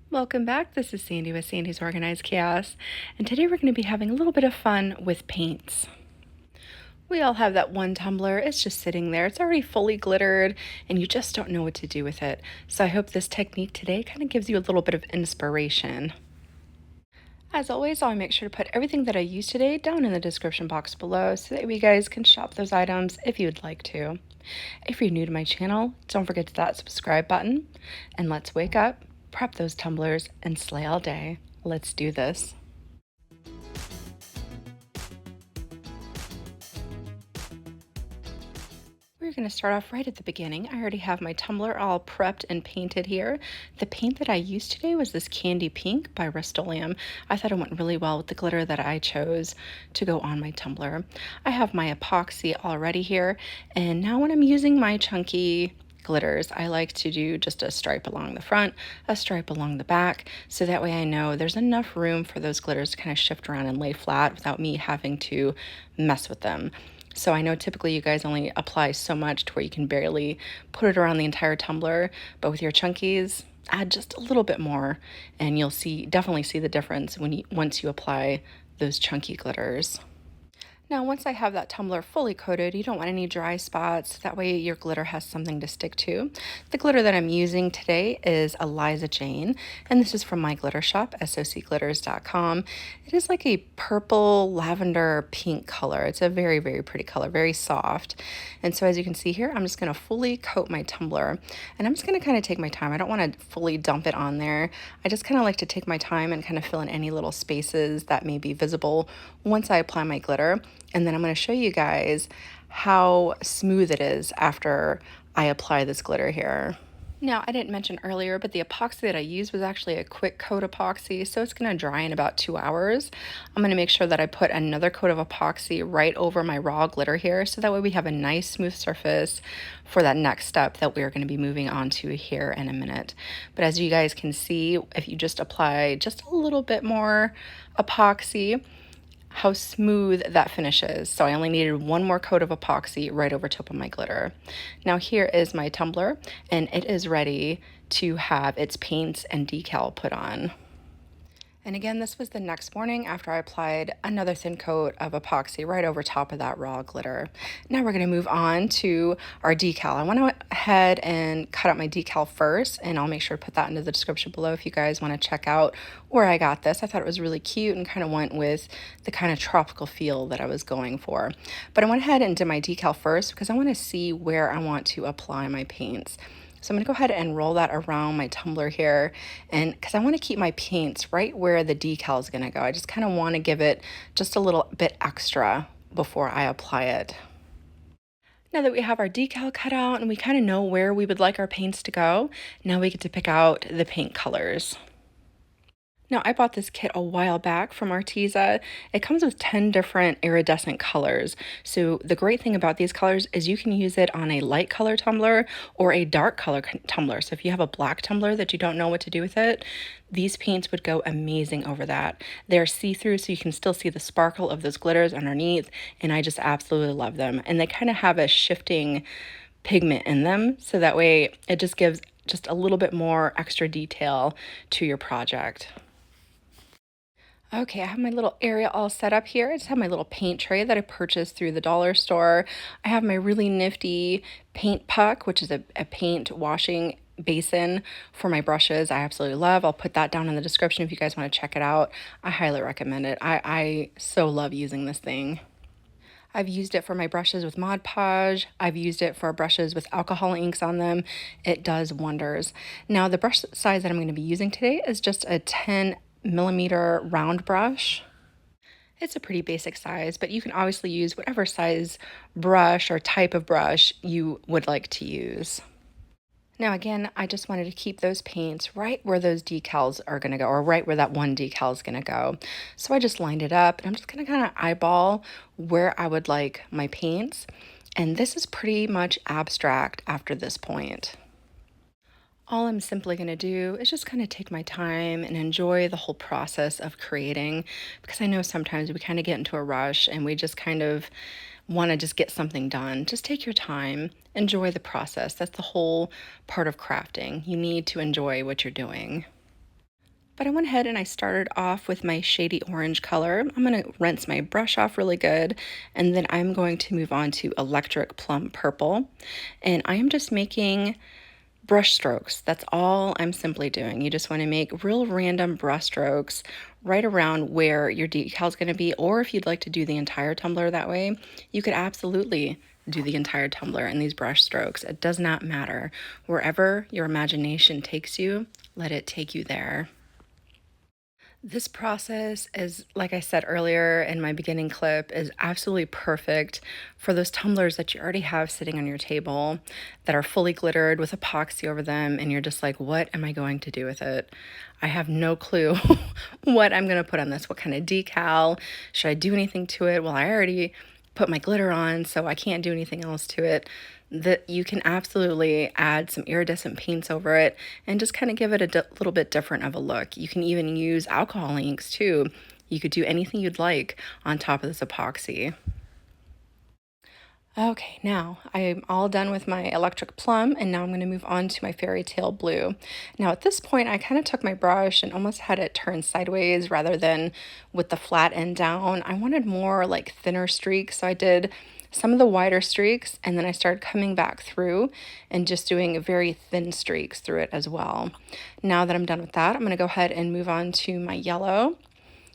Welcome back. This is Sandy with Sandy's Organized Chaos, and today we're going to be having a little bit of fun with paints. We all have that one tumbler. It's just sitting there. It's already fully glittered, and you just don't know what to do with it. So I hope this technique today kind of gives you a little bit of inspiration. As always, I'll make sure to put everything that I use today down in the description box below so that you guys can shop those items if you would like to. If you're new to my channel, don't forget that subscribe button, and let's wake up, prep those tumblers, and slay all day. Let's do this. We're going to start off right at the beginning. I already have my tumbler all prepped and painted here. The paint that I used today was this Candy Pink by Rust-Oleum. I thought it went really well with the glitter that I chose to go on my tumbler. I have my epoxy already here, and now when I'm using my chunky glitters, I like to do just a stripe along the front, a stripe along the back, so that way I know there's enough room for those glitters to kind of shift around and lay flat without me having to mess with them. So I know typically you guys only apply so much to where you can barely put it around the entire tumbler, but with your chunkies, add just a little bit more, and you'll definitely see the difference once you apply those chunky glitters. Now, once I have that tumbler fully coated, you don't want any dry spots. That way your glitter has something to stick to. The glitter that I'm using today is Eliza Jane, and this is from my glitter shop, socglitters.com. It is like a purple, lavender, pink color. It's a very, very pretty color, very soft. And so as you can see here, I'm just gonna fully coat my tumbler, and I'm just gonna kind of take my time. I don't wanna fully dump it on there. I just kind of like to take my time and kind of fill in any little spaces that may be visible once I apply my glitter. And then I'm going to show you guys how smooth it is after I apply this glitter here. Now, I didn't mention earlier, but the epoxy that I used was actually a quick coat epoxy, so it's going to dry in about 2 hours. I'm going to make sure that I put another coat of epoxy right over my raw glitter here, so that way we have a nice smooth surface for that next step that we're going to be moving on to here in a minute. But as you guys can see, if you just apply just a little bit more epoxy, how smooth that finishes. So I only needed one more coat of epoxy right over top of my glitter. Now here is my tumbler, and it is ready to have its paints and decal put on. And again, this was the next morning after I applied another thin coat of epoxy right over top of that raw glitter. Now we're gonna move on to our decal. I went ahead and cut out my decal first, and I'll make sure to put that into the description below if you guys wanna check out where I got this. I thought it was really cute and kind of went with the kind of tropical feel that I was going for. But I went ahead and did my decal first because I wanna see where I want to apply my paints. So I'm gonna go ahead and roll that around my tumbler here, and because I want to keep my paints right where the decal is gonna go. I just kind of want to give it just a little bit extra before I apply it. Now that we have our decal cut out and we kind of know where we would like our paints to go, now we get to pick out the paint colors. Now, I bought this kit a while back from Arteza. It comes with 10 different iridescent colors. So the great thing about these colors is you can use it on a light color tumbler or a dark color tumbler. So if you have a black tumbler that you don't know what to do with it, these paints would go amazing over that. They're see-through, so you can still see the sparkle of those glitters underneath, and I just absolutely love them. And they kind of have a shifting pigment in them, so that way it just gives just a little bit more extra detail to your project. Okay, I have my little area all set up here. I just have my little paint tray that I purchased through the dollar store. I have my really nifty paint puck, which is a paint washing basin for my brushes. I absolutely love. I'll put that down in the description if you guys want to check it out. I highly recommend it. I so love using this thing. I've used it for my brushes with Mod Podge. I've used it for brushes with alcohol inks on them. It does wonders. Now, the brush size that I'm going to be using today is just a 10mm round brush. It's a pretty basic size, but you can obviously use whatever size brush or type of brush you would like to use. Now again, I just wanted to keep those paints right where those decals are going to go, or right where that one decal is going to go. So I just lined it up, and I'm just going to kind of eyeball where I would like my paints. And this is pretty much abstract after this point. All I'm simply going to do is just kind of take my time and enjoy the whole process of creating, because I know sometimes we kind of get into a rush and we just kind of want to just get something done. Just take your time, enjoy the process. That's the whole part of crafting. You need to enjoy what you're doing. But I went ahead and I started off with my shady orange color. I'm going to rinse my brush off really good, and then I'm going to move on to electric plum purple. And I am just making brush strokes. That's all I'm simply doing. You just want to make real random brush strokes right around where your decal is going to be, or if you'd like to do the entire tumbler that way, you could absolutely do the entire tumbler in these brush strokes. It does not matter. Wherever your imagination takes you, let it take you there. This process is, like I said earlier in my beginning clip, is absolutely perfect for those tumblers that you already have sitting on your table that are fully glittered with epoxy over them, and you're just like, what am I going to do with it? I have no clue what I'm going to put on this. What kind of decal? Should I do anything to it? Well, I already put my glitter on, so I can't do anything else to it. That you can absolutely add some iridescent paints over it and just kind of give it a little bit different of a look. You can even use alcohol inks too. You could do anything you'd like on top of this epoxy. Okay, now I'm all done with my electric plum, and now I'm going to move on to my fairy tale blue. Now at this point, I kind of took my brush and almost had it turn sideways rather than with the flat end down. I wanted more like thinner streaks, so I did some of the wider streaks, and then I started coming back through and just doing very thin streaks through it as well. Now that I'm done with that, I'm going to go ahead and move on to my yellow.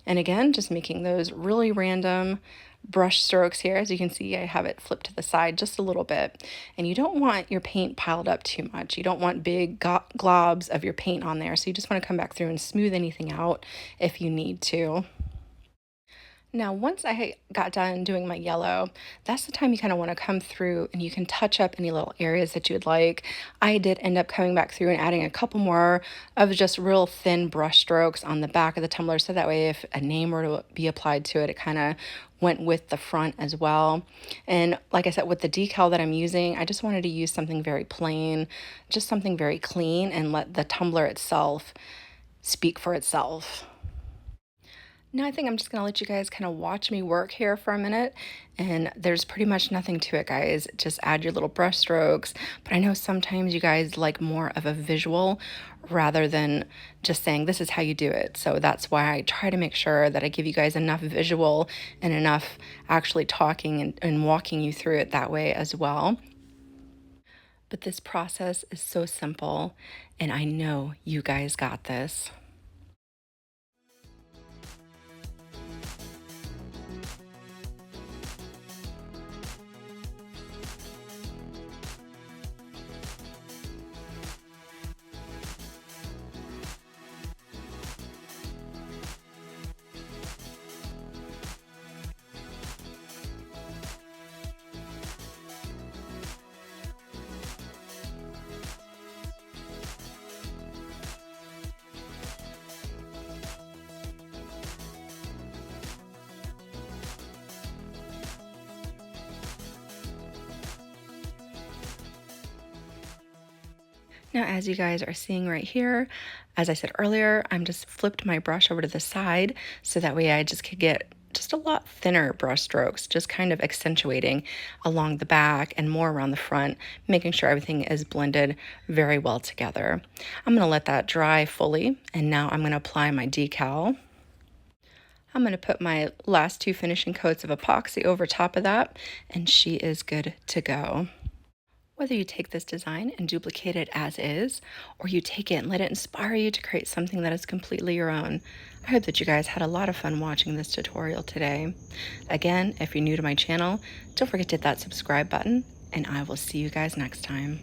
And again, just making those really random brush strokes here. As you can see, I have it flipped to the side just a little bit. And you don't want your paint piled up too much. You don't want big globs of your paint on there. So you just want to come back through and smooth anything out if you need to. Now, once I got done doing my yellow, that's the time you kind of want to come through and you can touch up any little areas that you would like. I did end up coming back through and adding a couple more of just real thin brush strokes on the back of the tumbler, so that way if a name were to be applied to it, it kind of went with the front as well. And like I said, with the decal that I'm using, I just wanted to use something very plain, just something very clean, and let the tumbler itself speak for itself. Now I think I'm just gonna let you guys kind of watch me work here for a minute. And there's pretty much nothing to it, guys. Just add your little brush strokes. But I know sometimes you guys like more of a visual rather than just saying this is how you do it. So that's why I try to make sure that I give you guys enough visual and enough actually talking and walking you through it that way as well. But this process is so simple, and I know you guys got this. Now, as you guys are seeing right here, as I said earlier, I'm just flipped my brush over to the side so that way I just could get just a lot thinner brush strokes, just kind of accentuating along the back and more around the front, making sure everything is blended very well together. I'm going to let that dry fully, and now I'm going to apply my decal. I'm going to put my last two finishing coats of epoxy over top of that, and she is good to go. Whether you take this design and duplicate it as is, or you take it and let it inspire you to create something that is completely your own, I hope that you guys had a lot of fun watching this tutorial today. Again, if you're new to my channel, don't forget to hit that subscribe button, and I will see you guys next time.